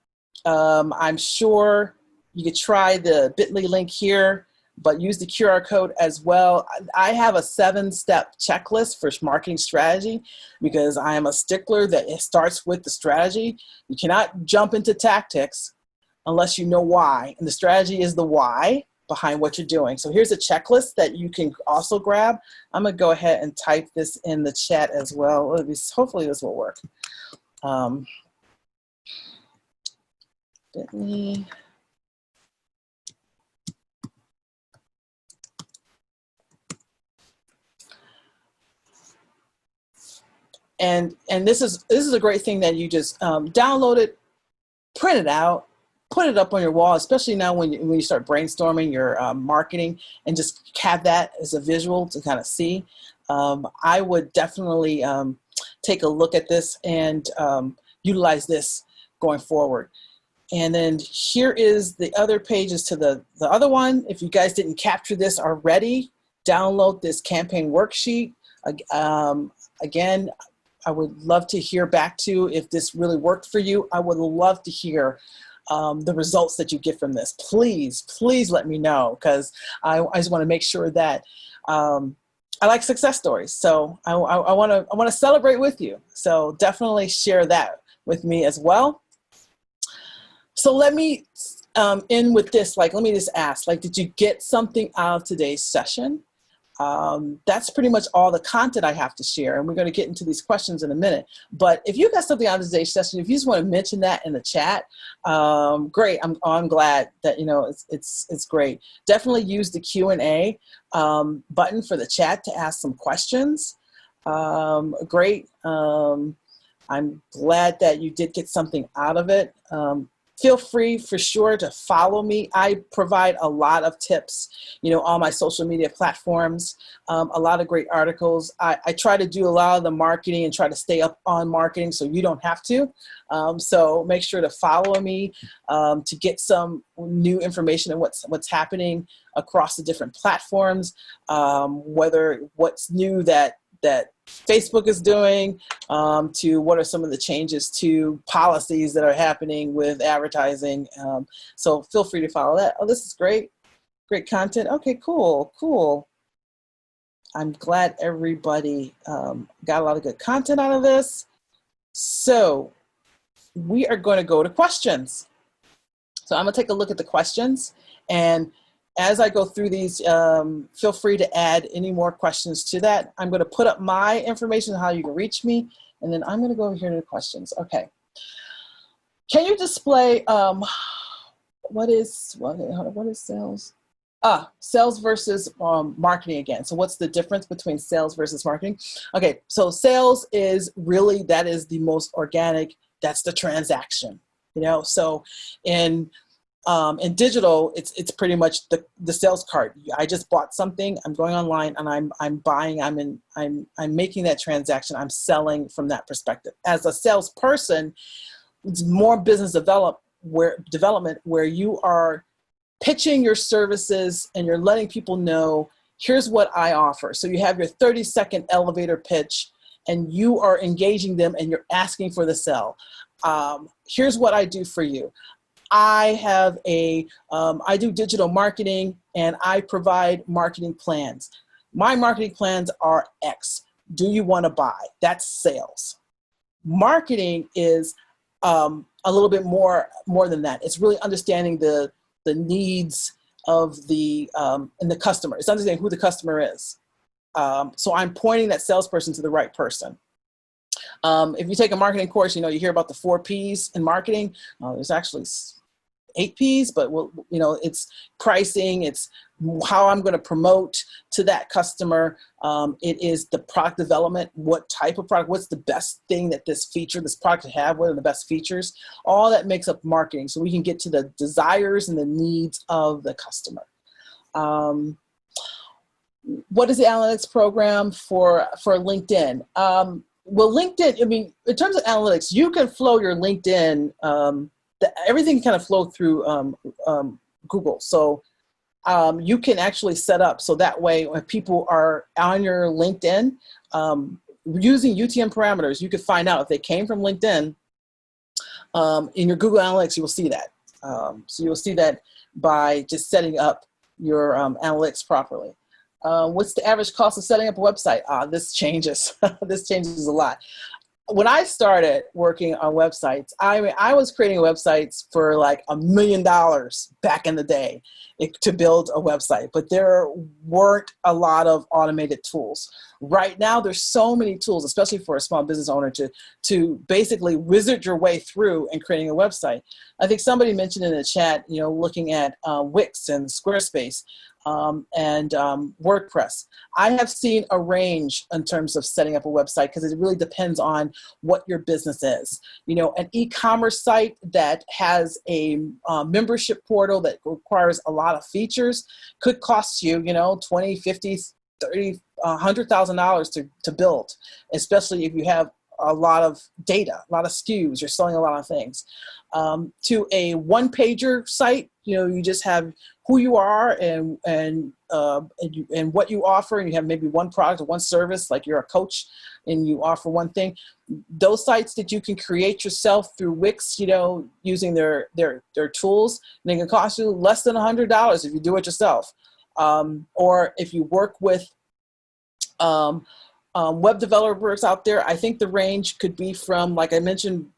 I'm sure you could try the bit.ly link here, but use the QR code as well. I have a 7-step checklist for marketing strategy because I am a stickler that it starts with the strategy. You cannot jump into tactics unless you know why, and the strategy is the why behind what you're doing. So here's a checklist that you can also grab. I'm gonna go ahead and type this in the chat as well. Hopefully this will work. Bit.ly. And this is a great thing that you just download it, print it out, put it up on your wall, especially now when you start brainstorming your marketing, and just have that as a visual to kind of see. I would definitely take a look at this and utilize this going forward. And then here is the other pages to the other one. If you guys didn't capture this already, download this campaign worksheet. Again, I would love to hear back to if this really worked for you. I would love to hear the results that you get from this. Please let me know, because I just want to make sure that I like success stories. So I want to celebrate with you. So definitely share that with me as well. So let me end with this. Let me just ask, did you get something out of today's session? That's pretty much all the content I have to share, and we're going to get into these questions in a minute. But if you got something out of today's session, if you just want to mention that in the chat, great. I'm glad that it's great. Definitely use the Q&A button for the chat to ask some questions. Great. I'm glad that you did get something out of it. Feel free for sure to follow me. I provide a lot of tips, on my social media platforms, a lot of great articles. I try to do a lot of the marketing and try to stay up on marketing so you don't have to. So make sure to follow me to get some new information on what's happening across the different platforms, whether what's new that Facebook is doing, to what are some of the changes to policies that are happening with advertising. So feel free to follow that. Oh, this is great. Great content. Okay, cool. I'm glad everybody got a lot of good content out of this. So we are going to go to questions. So I'm going to take a look at the questions, and as I go through these, feel free to add any more questions to that. I'm going to put up my information on how you can reach me, and then I'm going to go over here to the questions. Okay. Can you display what is sales? Sales versus marketing again. So what's the difference between sales versus marketing? Okay, so sales is really, that is the most organic. That's the transaction. So in digital, it's pretty much the sales card. I just bought something. I'm going online and I'm buying. I'm making that transaction. I'm selling from that perspective. As a salesperson, it's more business development where you are pitching your services and you're letting people know, here's what I offer. So you have your 30-second elevator pitch, and you are engaging them and you're asking for the sell. Here's what I do for you. I do digital marketing, and I provide marketing plans. My marketing plans are X. Do you want to buy? That's sales. Marketing is a little bit more than that. It's really understanding the needs of the and the customer. It's understanding who the customer is. So I'm pointing that salesperson to the right person. If you take a marketing course, you hear about the 4 Ps in marketing. There's actually 8 Ps, but it's pricing, it's how I'm going to promote to that customer. It is the product development, what type of product, what's the best thing that this product to have, what are the best features. All that makes up marketing, so we can get to the desires and the needs of the customer. What is the analytics program for LinkedIn? Well, LinkedIn, in terms of analytics, you can flow your LinkedIn, everything kind of flow through Google. So you can actually set up so that way when people are on your LinkedIn, using UTM parameters, you can find out if they came from LinkedIn. In your Google Analytics, you will see that. So you will see that by just setting up your analytics properly. What's the average cost of setting up a website? This changes. This changes a lot. When I started working on websites, I was creating websites for like $1 million back in the day to build a website, but there weren't a lot of automated tools. Right now, there's so many tools, especially for a small business owner, to basically wizard your way through and creating a website. I think somebody mentioned in the chat, looking at Wix and Squarespace. and WordPress. I have seen a range in terms of setting up a website because it really depends on what your business is. You know, an e-commerce site that has a membership portal that requires a lot of features could cost you, you know, 20, 50, 30, $100,000 to build, especially if you have a lot of data, a lot of SKUs, you're selling a lot of things. To a one-pager site, you know, you just have who you are and what you offer, and you have maybe one product or one service, like you're a coach and you offer one thing. Those sites that you can create yourself through Wix, you know, using their tools, and they can cost you less than $100 if you do it yourself. Or if you work with web developers out there, I think the range could be from, like I mentioned,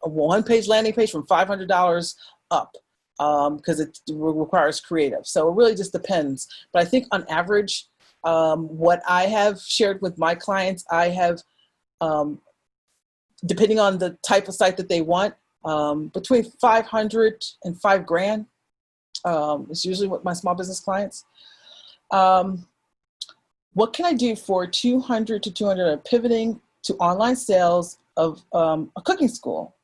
a one-page landing page from $500 up, because it requires creative. So it really just depends. But I think on average, what I have shared with my clients, I have, depending on the type of site that they want, between 500 and $5,000 is usually what my small business clients. What can I do for 200 to 200 pivoting to online sales of a cooking school?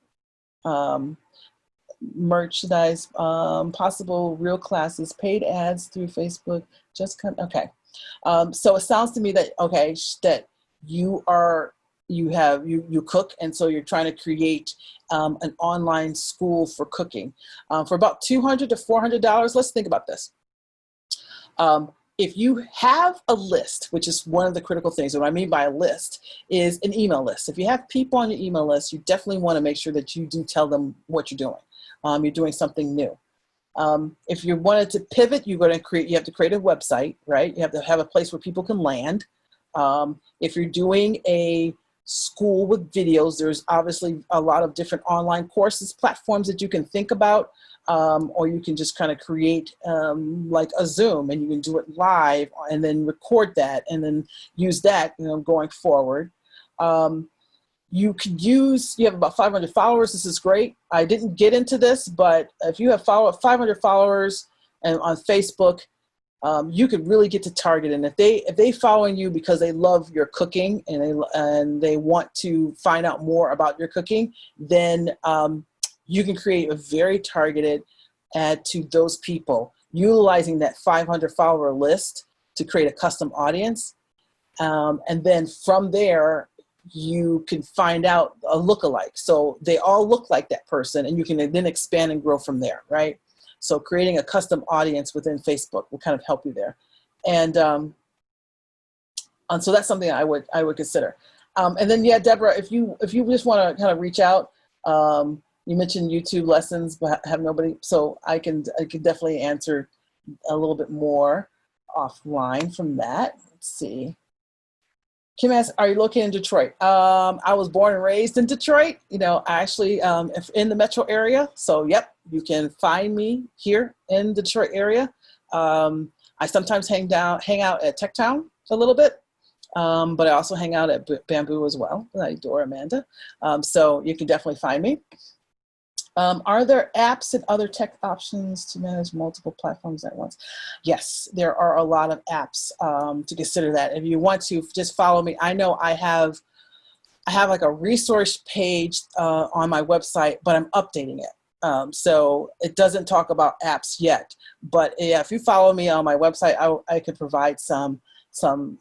Merchandise, possible real classes, paid ads through Facebook, okay. So it sounds to me that, okay, that you cook, and so you're trying to create an online school for cooking. For about $200 to $400, let's think about this. If you have a list, which is one of the critical things, what I mean by a list is an email list. If you have people on your email list, you definitely want to make sure that you do tell them what you're doing. You're doing something new. If you wanted to pivot, you have to create a website, right? You have to have a place where people can land. If you're doing a school with videos, there's obviously a lot of different online courses, platforms that you can think about. Or you can just kind of create like a Zoom, and you can do it live and then record that and then use that, you know, going forward. You have about 500 followers. This is great. I didn't get into this, but if you have 500 followers and on Facebook, you could really get to target. And if they following you because they love your cooking and they want to find out more about your cooking, then you can create a very targeted ad to those people, utilizing that 500 follower list to create a custom audience. And then from there, you can find out a lookalike. So they all look like that person, and you can then expand and grow from there, right? So creating a custom audience within Facebook will kind of help you there. And so that's something I would consider. And then, yeah, Deborah, if you just want to kind of reach out, you mentioned YouTube lessons, but have nobody, so I can definitely answer a little bit more offline from that. Let's see. Kim asks, are you located in Detroit? I was born and raised in Detroit. You know, I actually in the metro area. So, yep, you can find me here in the Detroit area. I sometimes hang out at Tech Town a little bit, but I also hang out at Bamboo as well. I adore Amanda. So you can definitely find me. Are there apps and other tech options to manage multiple platforms at once? Yes, there are a lot of apps to consider that. If you want to, just follow me. I know I have like a resource page on my website, but I'm updating it. So it doesn't talk about apps yet. But yeah, if you follow me on my website, I could provide some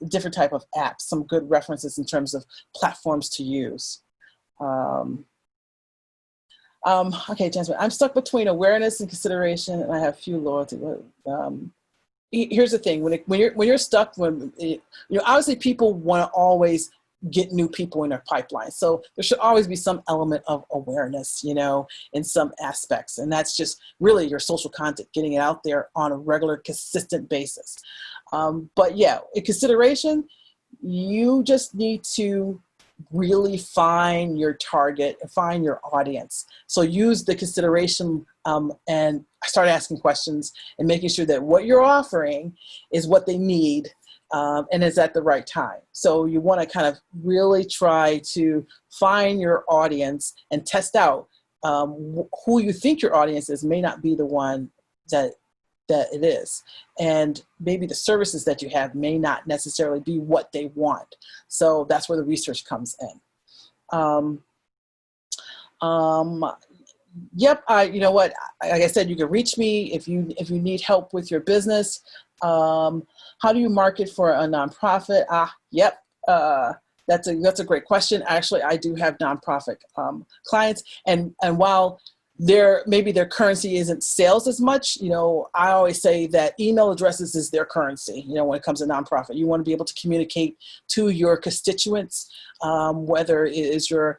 different type of apps, some good references in terms of platforms to use. Okay, Jasmine, I'm stuck between awareness and consideration, and I have few loyalty. Here's the thing: when you're stuck, obviously people want to always get new people in their pipeline. So there should always be some element of awareness, you know, in some aspects, and that's just really your social content, getting it out there on a regular, consistent basis. But yeah, in consideration, you just need to really find your target, find your audience. So use the consideration and start asking questions and making sure that what you're offering is what they need and is at the right time. So you want to kind of really try to find your audience and test out who you think your audience is may not be the one that that it is. And maybe the services that you have may not necessarily be what they want. So that's where the research comes in. Yep. You know what? Like I said, you can reach me if you need help with your business. How do you market for a nonprofit? Yep. That's a great question. Actually, I do have nonprofit clients, and while maybe their currency isn't sales as much, you know, I always say that email addresses is their currency. You know, when it comes to nonprofit, you want to be able to communicate to your constituents, whether it is your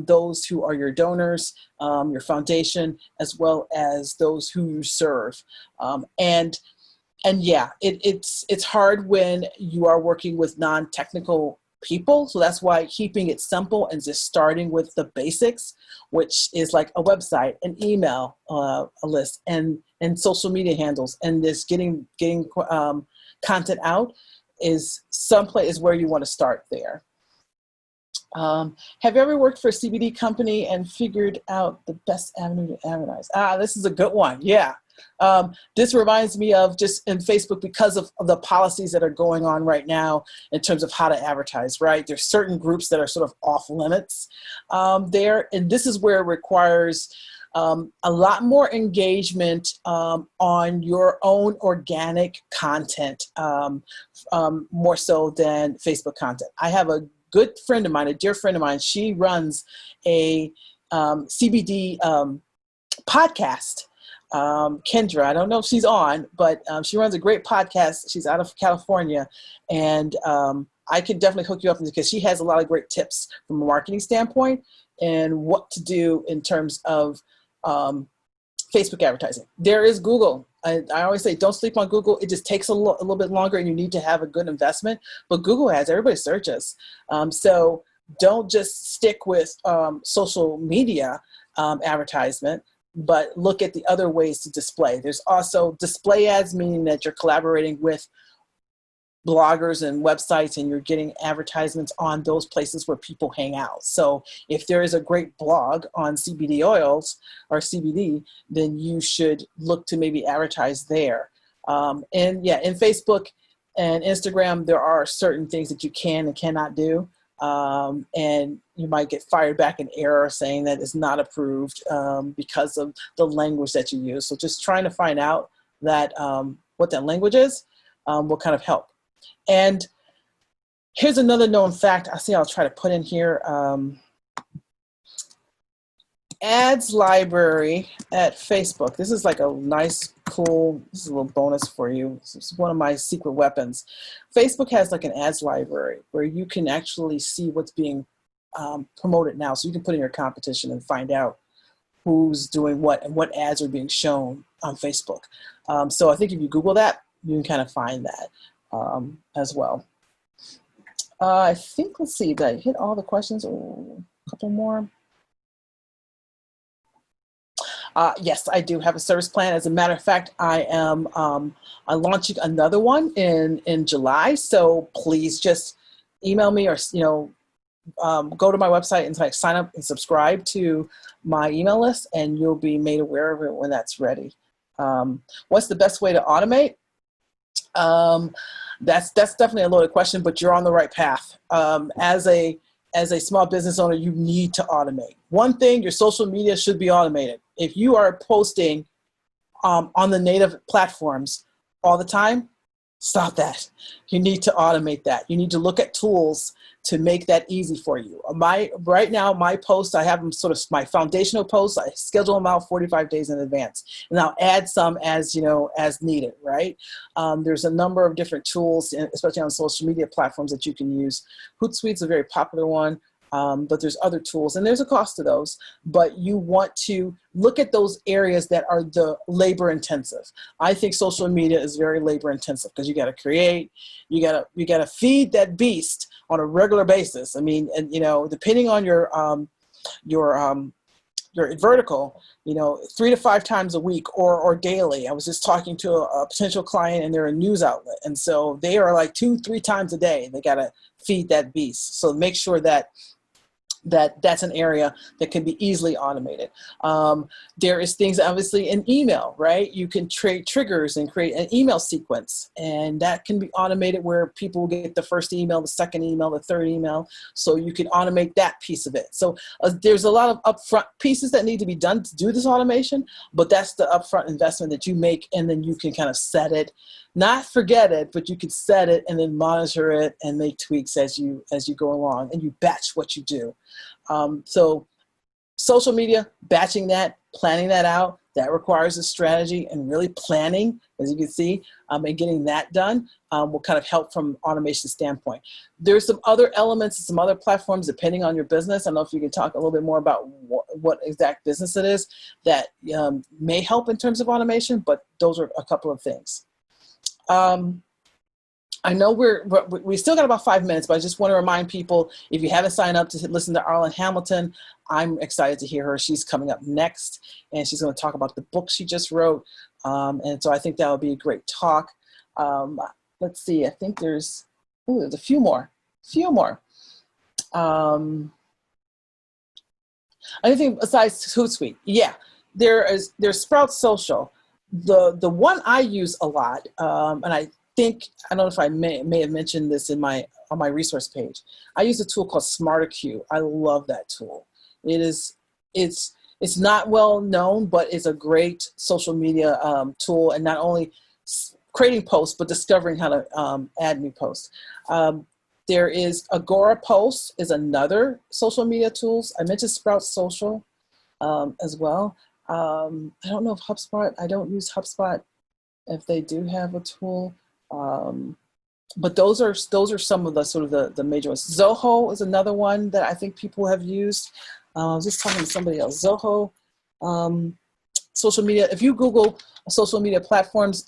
those who are your donors, your foundation, as well as those who you serve. And yeah, it's hard when you are working with non-technical people. So that's why keeping it simple and just starting with the basics, which is like a website, an email, a list, and social media handles, and just getting content out is someplace where you want to start there. Have you ever worked for a CBD company and figured out the best avenue to advertise? This is a good one. Yeah. This reminds me of just in Facebook, because of the policies that are going on right now in terms of how to advertise, right? There's certain groups that are sort of off limits there. And this is where it requires a lot more engagement on your on organic content, more so than Facebook content. I have a good friend of mine, a dear friend of mine. She runs a CBD podcast. Kendra, I don't know if she's on, but she runs a great podcast. She's out of California, and I can definitely hook you up because she has a lot of great tips from a marketing standpoint and what to do in terms of Facebook advertising. There is Google. I always say don't sleep on Google. It just takes a little bit longer, and you need to have a good investment. But Google has everybody searches, so don't just stick with social media advertisement, but look at the other ways to display. There's also display ads, meaning that you're collaborating with bloggers and websites and you're getting advertisements on those places where people hang out. So if there is a great blog on CBD oils or CBD, then you should look to maybe advertise there. And yeah, in Facebook and Instagram, there are certain things that you can and cannot do. And you might get fired back in error saying that it's not approved because of the language that you use. So just trying to find out that what that language is will kind of help. And here's another known fact. I'll try to put in here. Ads library at Facebook. This is like a nice, cool, this is a little bonus for you. This is one of my secret weapons. Facebook has like an ads library where you can actually see what's being promoted now. So you can put in your competition and find out who's doing what and what ads are being shown on Facebook. So I think if you Google that, you can kind of find that as well. I think, let's see, did I hit all the questions? Oh, a couple more. Yes, I do have a service plan. As a matter of fact, I am launching another one in July. So please just email me or go to my website and sign up and subscribe to my email list, and you'll be made aware of it when that's ready. What's the best way to automate? That's definitely a loaded question, but you're on the right path. As a small business owner, you need to automate. One thing, your social media should be automated. If you are posting on the native platforms all the time, stop that. You need to automate that. You need to look at tools to make that easy for you. Right now, my posts, I have them sort of my foundational posts. I schedule them out 45 days in advance, and I'll add some as needed. Right? There's a number of different tools, especially on social media platforms, that you can use. Hootsuite's a very popular one. But there's other tools, and there's a cost to those, but you want to look at those areas that are the labor intensive. I think social media is very labor intensive because you got to create, you got to feed that beast on a regular basis. I mean, and depending on your vertical, 3 to 5 times a week or daily. I was just talking to a potential client, and they're a news outlet, and so they are like 2-3 times a day. They got to feed that beast. So make sure that that's an area that can be easily automated. There is things obviously in email, right? You can create triggers and create an email sequence, and that can be automated where people will get the first email, the second email, the third email. So you can automate that piece of it. So there's a lot of upfront pieces that need to be done to do this automation, but that's the upfront investment that you make, and then you can kind of set it, not forget it, but you can set it and then monitor it and make tweaks as you go along, and you batch what you do. So social media, batching that, planning that out, that requires a strategy and really planning, as you can see, and getting that done will kind of help from automation standpoint. There's some other elements and some other platforms depending on your business. I don't know if you can talk a little bit more about what exact business it is that may help in terms of automation, but those are a couple of things. I know we still got about 5 minutes, but I just want to remind people, if you haven't signed up to listen to Arlen Hamilton, I'm excited to hear her. She's coming up next, and she's going to talk about the book she just wrote. And so I think that would be a great talk. Let's see, I think there's a few more. Anything besides Hootsuite? Yeah, there's Sprout Social. The one I use a lot, and I don't know if I may have mentioned this on my resource page. I use a tool called SmarterQ. I love that tool. It's not well known, but it's a great social media tool, and not only creating posts, but discovering how to add new posts. There is Agora Post is another social media tools. I mentioned Sprout Social as well. I don't know if HubSpot, I don't use HubSpot if they do have a tool. But those are some of the sort of the major ones. Zoho is another one that I think people have used. I was just talking to somebody else. Zoho, social media. If you Google social media platforms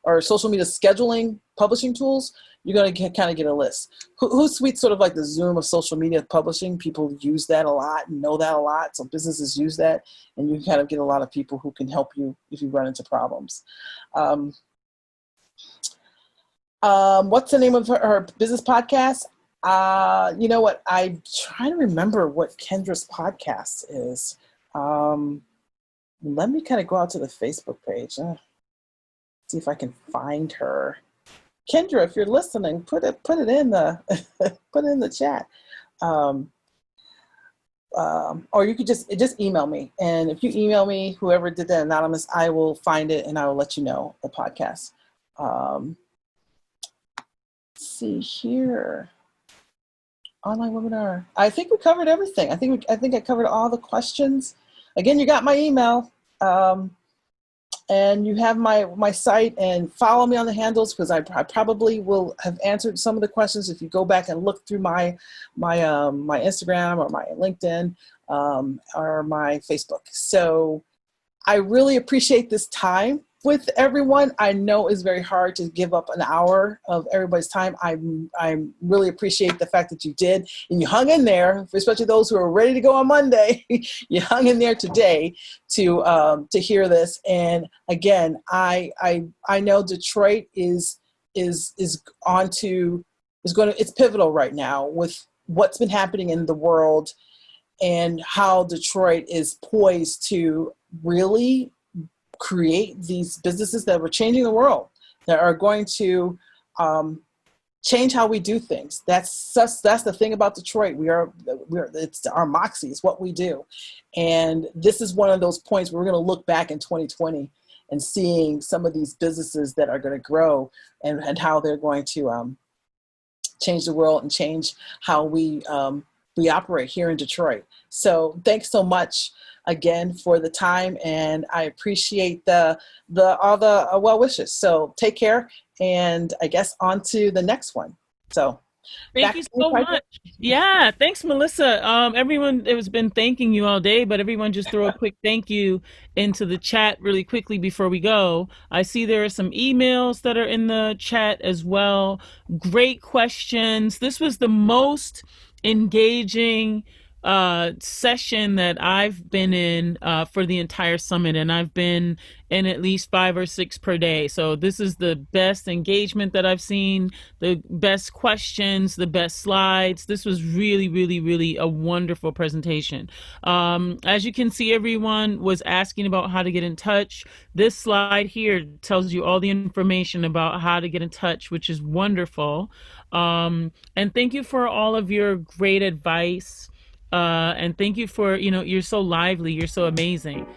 or social media scheduling publishing tools, you're going to kind of get a list. Hootsuite's sort of like the Zoom of social media publishing. People use that a lot and know that a lot. So businesses use that, and you kind of get a lot of people who can help you if you run into problems. What's the name of her business podcast? You know what? I'm trying to remember what Kendra's podcast is. Let me kind of go out to the Facebook page. See if I can find her. Kendra, if you're listening, put it in the put it in the chat. Or you could just email me. And if you email me, whoever did that anonymous, I will find it and I will let you know the podcast. See here, online webinar. I think we covered everything. I think I covered all the questions. Again, you got my email, and you have my site, and follow me on the handles, because I probably will have answered some of the questions if you go back and look through my Instagram or my LinkedIn or my Facebook. So I really appreciate this time with everyone. I know it's very hard to give up an hour of everybody's time. I really appreciate the fact that you did, and you hung in there, especially those who are ready to go on Monday. You hung in there today to hear this. And again, I know Detroit is it's pivotal right now with what's been happening in the world, and how Detroit is poised to really create these businesses that were changing the world, that are going to change how we do things. That's the thing about Detroit. It's our moxie, it's what we do. And this is one of those points where we're going to look back in 2020 and seeing some of these businesses that are going to grow, and how they're going to change the world and change how we operate here in Detroit. So thanks so much again for the time, and I appreciate all the well wishes. So take care, and I guess on to the next one. So thank you so much. Yeah, thanks, Melissa. Everyone has been thanking you all day, but everyone just throw a quick thank you into the chat really quickly before we go. I see there are some emails that are in the chat as well. Great questions. This was the most engaging session that I've been in for the entire summit, and I've been in at least 5 or 6 per day. So this is the best engagement that I've seen, the best questions, the best slides. This was really, really, really a wonderful presentation. As you can see, everyone was asking about how to get in touch. This slide here tells you all the information about how to get in touch, which is wonderful. And thank you for all of your great advice. And thank you for, you're so lively, you're so amazing.